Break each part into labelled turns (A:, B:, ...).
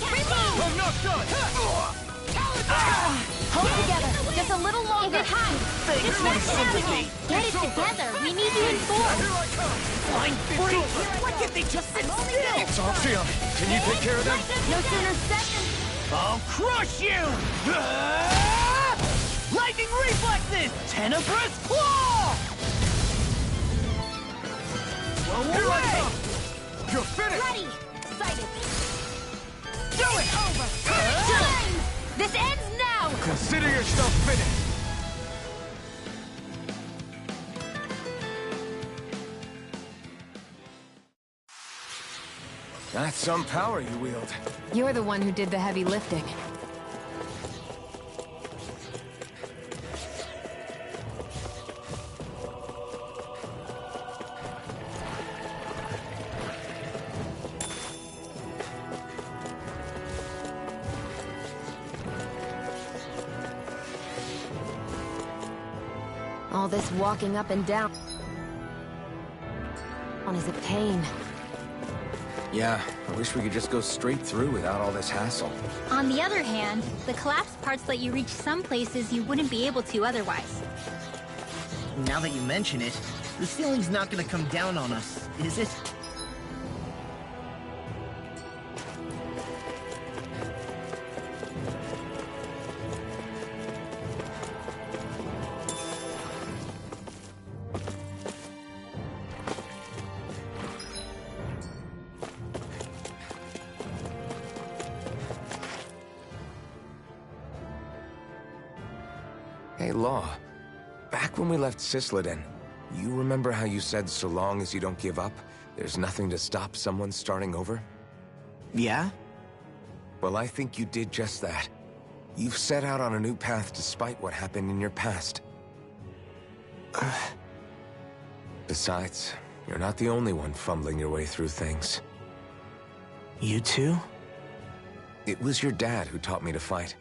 A: Remove!
B: I'm not done!
A: Hold together. Just a little longer. Is it hot?
B: Thanks for the sympathy.
A: Get it together. We need you in form.
B: Here I come!
C: Flying freak! Why can't they just sit still?
B: It's Archeon. Can you take care of them?
A: No sooner said than...
C: I'll crush you! Lightning reflexes! Tenebrous claw!
B: Here I come! You're finished!
A: Ready! Sighted!
C: Do it!
A: Over! Time! This ends now!
B: Consider yourself finished! That's some power you wield.
D: You're the one who did the heavy lifting. All this walking up and down is a pain.
B: Yeah, I wish we could just go straight through without all this hassle.
E: On the other hand, the collapsed parts let you reach some places you wouldn't be able to otherwise.
C: Now that you mention it, the ceiling's not gonna come down on us, is it?
B: Hey, Law. Back when we left Cisleden, you remember how you said so long as you don't give up, there's nothing to stop someone starting over?
C: Yeah?
B: Well, I think you did just that. You've set out on a new path despite what happened in your past. Besides, you're not the only one fumbling your way through things.
C: You too?
B: It was your dad who taught me to fight.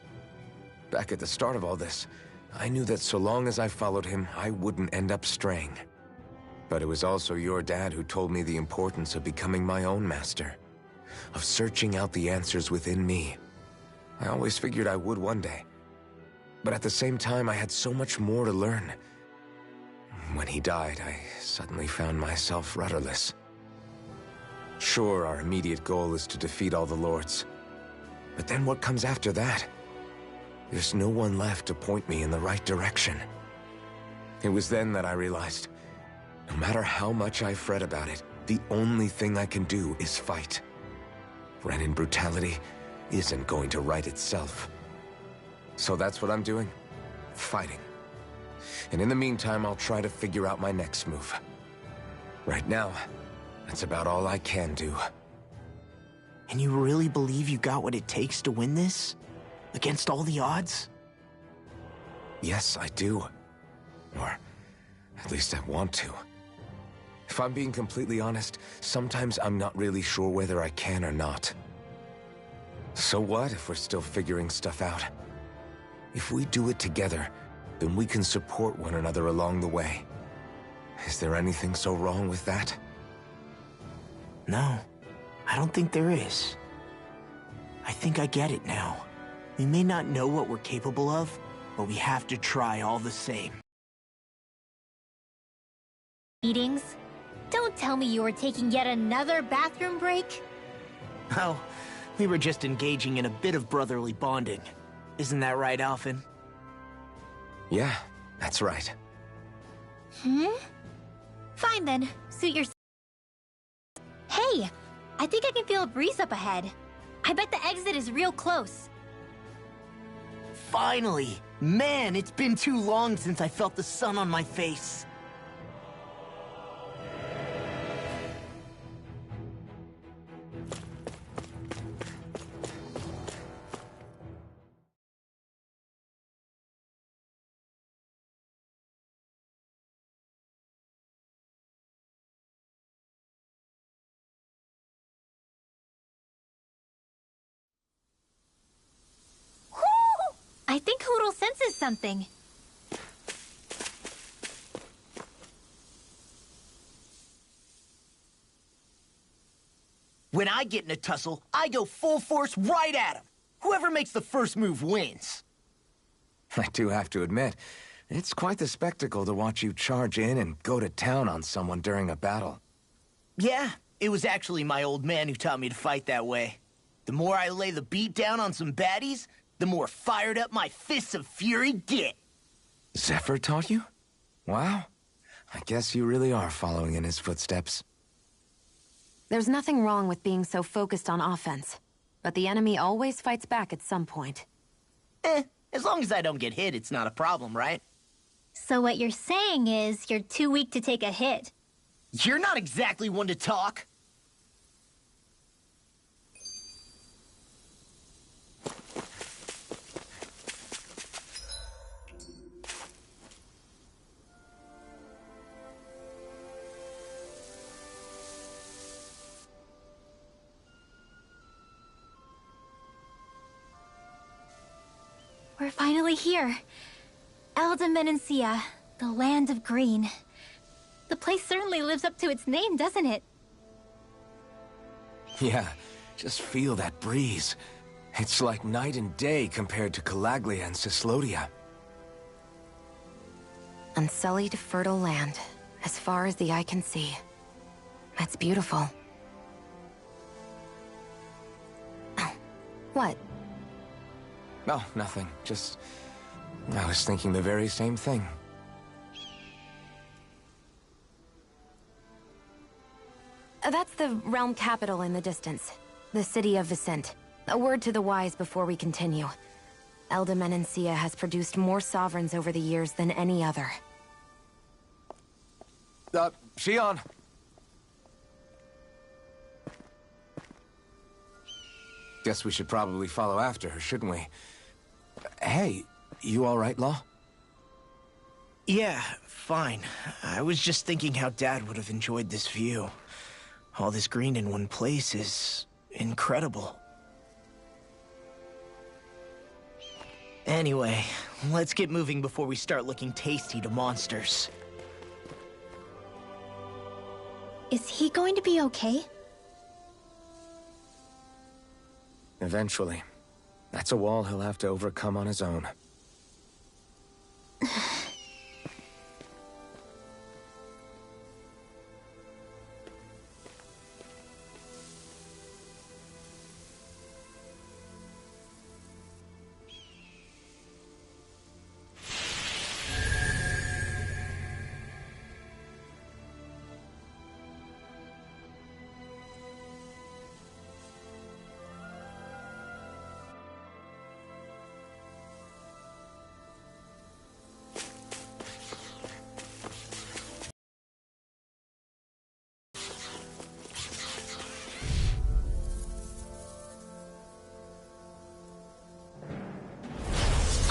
B: Back at the start of all this, I knew that so long as I followed him, I wouldn't end up straying. But it was also your dad who told me the importance of becoming my own master, of searching out the answers within me. I always figured I would one day, but at the same time, I had so much more to learn. When he died, I suddenly found myself rudderless. Sure, our immediate goal is to defeat all the lords, but then what comes after that? There's no one left to point me in the right direction. It was then that I realized, no matter how much I fret about it, the only thing I can do is fight. Renin brutality isn't going to right itself. So that's what I'm doing, fighting. And in the meantime, I'll try to figure out my next move. Right now, that's about all I can do.
C: And you really believe you got what it takes to win this? Against all the odds?
B: Yes, I do. Or at least I want to. If I'm being completely honest, sometimes I'm not really sure whether I can or not. So what if we're still figuring stuff out? If we do it together, then we can support one another along the way. Is there anything so wrong with that?
C: No, I don't think there is. I think I get it now. We may not know what we're capable of, but we have to try all the same.
E: Meetings? Don't tell me you were taking yet another bathroom break?
C: Oh, we were just engaging in a bit of brotherly bonding. Isn't that right, Alphen?
B: Yeah, that's right.
E: Fine then, suit yourself. Hey, I think I can feel a breeze up ahead. I bet the exit is real close.
C: Finally! Man, it's been too long since I felt the sun on my face.
E: I think Hoodle senses something.
C: When I get in a tussle, I go full force right at him. Whoever makes the first move wins.
B: I do have to admit, it's quite the spectacle to watch you charge in and go to town on someone during a battle.
C: Yeah, it was actually my old man who taught me to fight that way. The more I lay the beat down on some baddies, the more fired up my fists of fury get.
B: Zephyr taught you? Wow. I guess you really are following in his footsteps.
D: There's nothing wrong with being so focused on offense, but the enemy always fights back at some point.
C: As long as I don't get hit, it's not a problem, right?
E: So what you're saying is you're too weak to take a hit.
C: You're not exactly one to talk.
E: We're finally here. Elda Menancia, the land of green. The place certainly lives up to its name, doesn't it?
B: Yeah, just feel that breeze. It's like night and day compared to Calaglia and Cislodia.
D: Unsullied, fertile land, as far as the eye can see. That's beautiful. Oh, what?
B: Oh, nothing. Just... I was thinking the very same thing.
D: That's the realm capital in the distance. The city of Vicent. A word to the wise before we continue. Elda Menancia has produced more sovereigns over the years than any other.
B: Shion! Guess we should probably follow after her, shouldn't we? Hey, you all right, Law?
C: Yeah, fine. I was just thinking how Dad would have enjoyed this view. All this green in one place is incredible. Anyway, let's get moving before we start looking tasty to monsters.
E: Is he going to be okay?
B: Eventually. That's a wall he'll have to overcome on his own.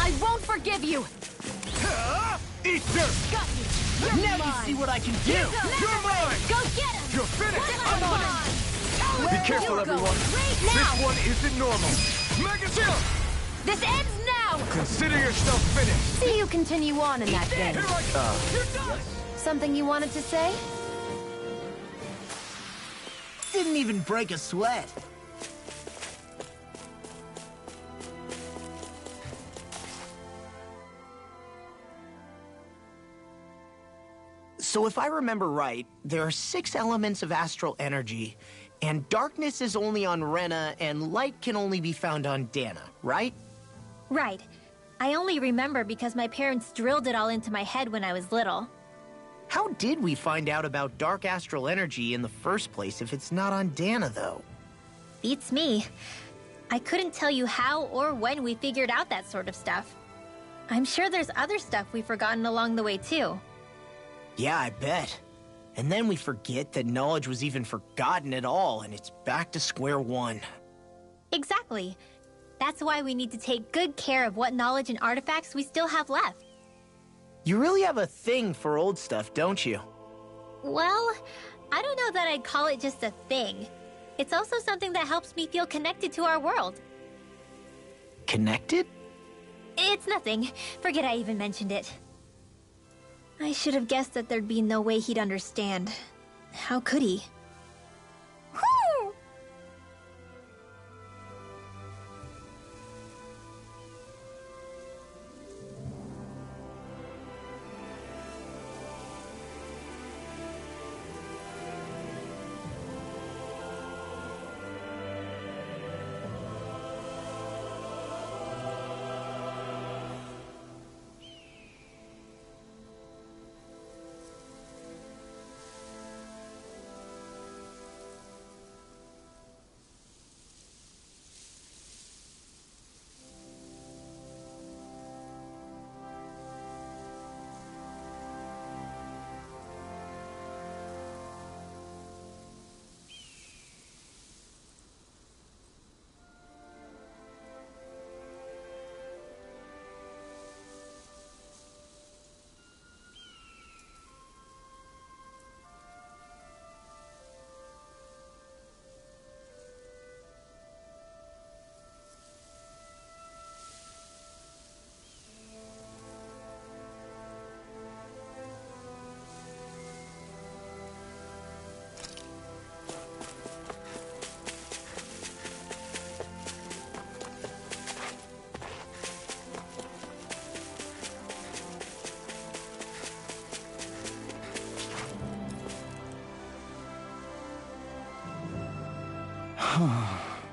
A: I won't forgive you!
C: Eat this!
A: Got you! You're
C: Now
A: mine.
C: you see what I can do!
A: You're mine! Go get him!
B: You're finished!
A: I'm mine!
B: Be careful,
A: You go
B: everyone!
A: right now!
B: This one isn't normal! Mega Shield!
A: This ends now!
B: Consider yourself finished!
D: See you continue on in that vein.
B: Here I come! You're done!
D: Something you wanted to say?
C: Didn't even break a sweat. So if I remember right, there are 6 elements of astral energy, and darkness is only on Rena, and light can only be found on Dana, right?
E: Right. I only remember because my parents drilled it all into my head when I was little.
C: How did we find out about dark astral energy in the first place if it's not on Dana, though?
E: Beats me. I couldn't tell you how or when we figured out that sort of stuff. I'm sure there's other stuff we've forgotten along the way, too.
C: Yeah, I bet. And then we forget that knowledge was even forgotten at all, and it's back to square one.
E: Exactly. That's why we need to take good care of what knowledge and artifacts we still have left.
C: You really have a thing for old stuff, don't you?
E: Well, I don't know that I'd call it just a thing. It's also something that helps me feel connected to our world.
C: Connected?
E: It's nothing. Forget I even mentioned it. I should have guessed that there'd be no way he'd understand. How could he?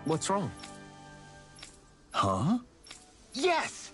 B: What's wrong?
F: Huh? Yes!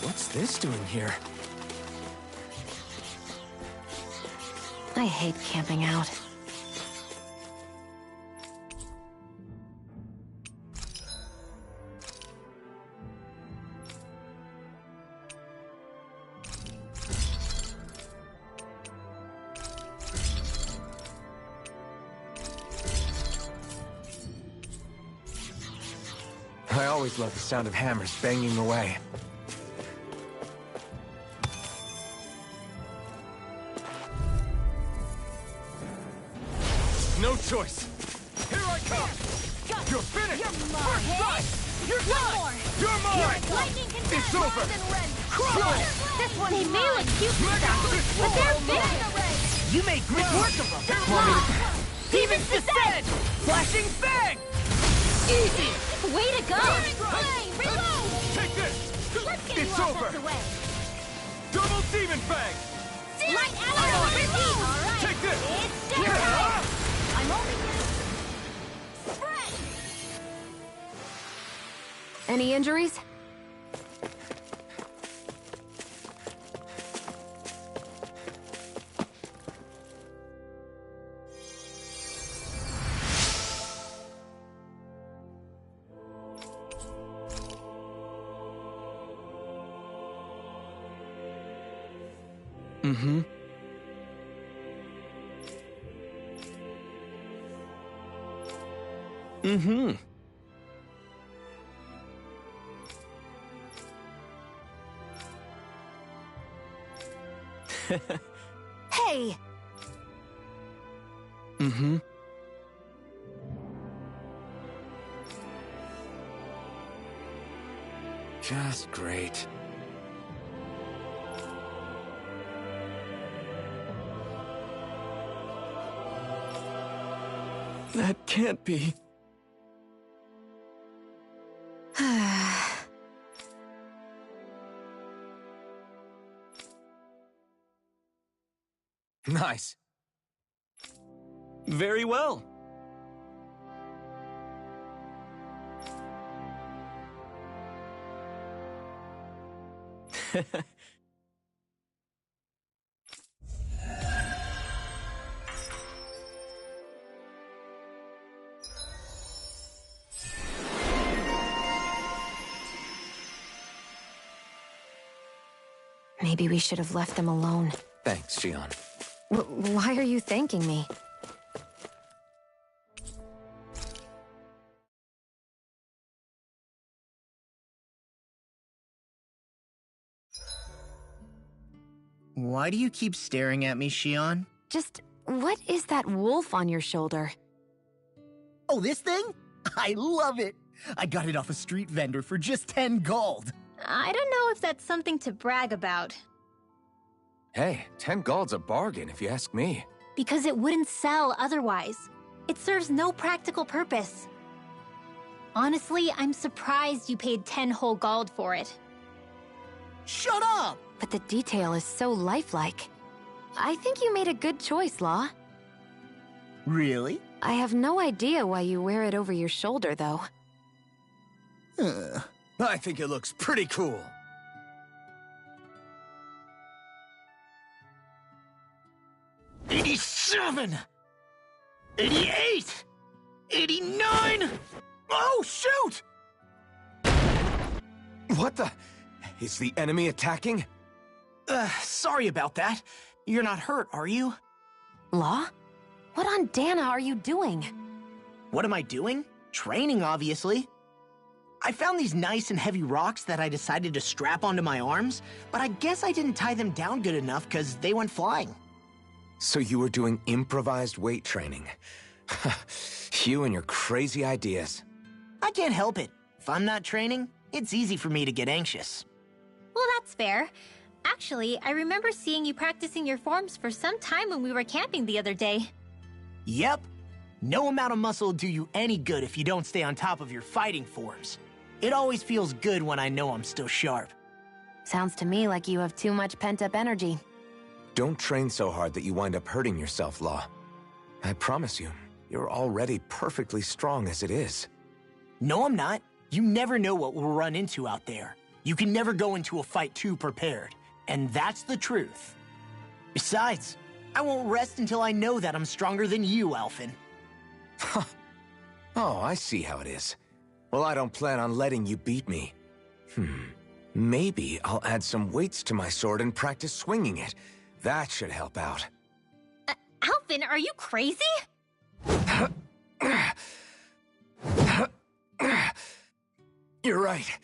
C: What's this doing here?
D: I hate camping out.
B: I always love the sound of hammers banging away. No choice. Here I come. You're finished.
A: You're mine.
B: First strike. You're done.
A: more.
B: You're mine.
A: Lightning can
B: It's
A: dash
B: over.
A: and ready.
B: Crush.
A: This one's
E: They may look cute and
B: Mega
E: stuff,
B: Fist
E: but they're
B: Roll.
E: big.
A: Mega ray.
C: You made quick work of them.
A: Demons descend.
C: Flashing fang!
A: Easy.
E: Way to go!
A: Flame. Reload.
B: Take this.
A: Let's get
B: It's
A: you all
B: over.
A: tucked away.
B: Double demon fang.
A: Light arrow. Reload. All right.
B: Take this.
A: It's showtime. I'm only here. Spread.
D: Any injuries?
C: Mm-hmm. Mm-hmm.
D: Hey!
C: Mm-hmm.
B: Just great.
C: That can't be.
B: Nice.
C: Very well.
D: Maybe we should have left them alone.
B: Thanks, Xion.
D: Why are you thanking me?
G: Why do you keep staring at me, Xion?
D: Just, what is that wolf on your shoulder?
G: Oh, this thing? I love it! I got it off a street vendor for just 10 gold.
E: I don't know if that's something to brag about.
B: Hey, 10 gold's a bargain if you ask me.
E: Because it wouldn't sell otherwise. It serves no practical purpose. Honestly, I'm surprised you paid 10 whole gold for it.
G: Shut up!
D: But the detail is so lifelike. I think you made a good choice, Law.
G: Really?
D: I have no idea why you wear it over your shoulder, though.
F: I think it looks pretty cool.
C: '87! 88! 89! Oh, shoot!
B: What the? Is the enemy attacking?
C: Sorry about that. You're not hurt, are you?
D: Law? What on Dana are you doing?
C: What am I doing? Training, obviously. I found these nice and heavy rocks that I decided to strap onto my arms, but I guess I didn't tie them down good enough because they went flying.
B: So you were doing improvised weight training. You and your crazy ideas.
C: I can't help it. If I'm not training, it's easy for me to get anxious.
E: Well, that's fair. Actually, I remember seeing you practicing your forms for some time when we were camping the other day.
C: Yep. No amount of muscle will do you any good if you don't stay on top of your fighting forms. It always feels good when I know I'm still sharp.
D: Sounds to me like you have too much pent-up energy.
B: Don't train so hard that you wind up hurting yourself, Law. I promise you, you're already perfectly strong as it is.
C: No, I'm not. You never know what we'll run into out there. You can never go into a fight too prepared. And that's the truth. Besides, I won't rest until I know that I'm stronger than you, Alphen.
B: Oh, I see how it is. Well, I don't plan on letting you beat me. Maybe I'll add some weights to my sword and practice swinging it. That should help out.
E: Alphen, are you crazy?
B: You're right.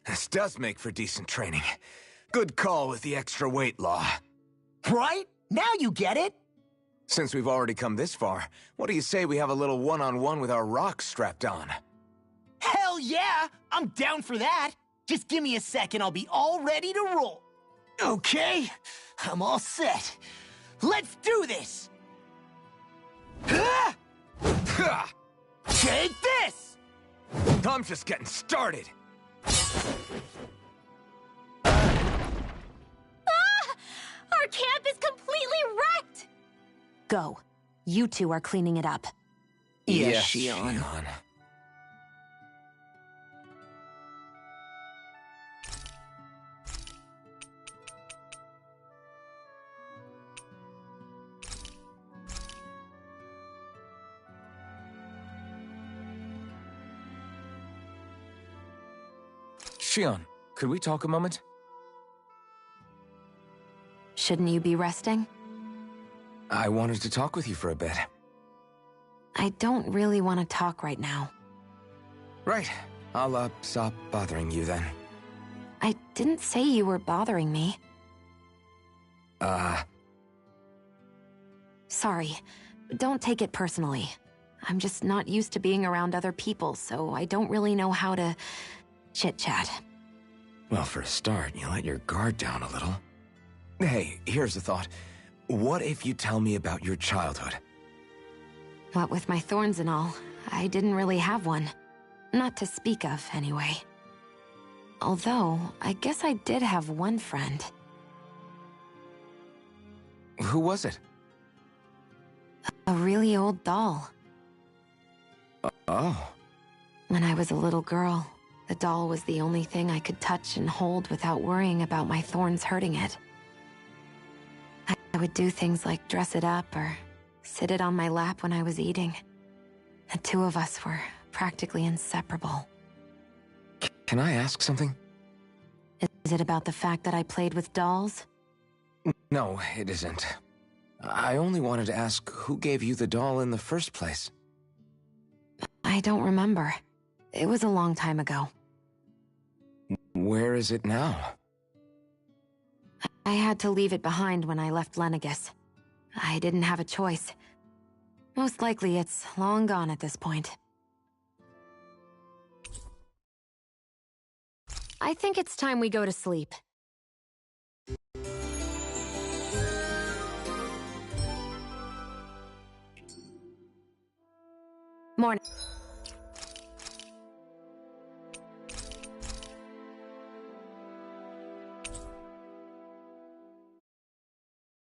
B: This does make for decent training. Good call with the extra weight, Law.
C: Right? Now you get it?
B: Since we've already come this far, what do you say we have a little one-on-one with our rocks strapped on?
C: Hell yeah! I'm down for that! Just give me a second, I'll be all ready to roll. Okay, I'm all set. Let's do this! Take this!
B: I'm just getting started.
E: Our camp is completely wrecked!
D: Go. You two are cleaning it up.
C: Yes, Shion.
B: Shion, could we talk a moment?
D: Shouldn't you be resting?
B: I wanted to talk with you for a bit.
D: I don't really want to talk right now.
B: Right. I'll, stop bothering you then.
D: I didn't say you were bothering me. Sorry. Don't take it personally. I'm just not used to being around other people, so I don't really know how to chit-chat.
B: Well, for a start, you let your guard down a little. Hey, here's a thought. What if you tell me about your childhood?
D: What with my thorns and all, I didn't really have one. Not to speak of, anyway. Although, I guess I did have one friend.
B: Who was it?
D: A really old doll.
B: Oh.
D: When I was a little girl, the doll was the only thing I could touch and hold without worrying about my thorns hurting it. I would do things like dress it up or sit it on my lap when I was eating. The two of us were practically inseparable.
B: Can I ask something?
D: Is it about the fact that I played with dolls?
B: No, it isn't. I only wanted to ask who gave you the doll in the first place.
D: I don't remember. It was a long time ago.
B: Where is it now?
D: I had to leave it behind when I left Lenegus. I didn't have a choice. Most likely it's long gone at this point. I think it's time we go to sleep. Morning.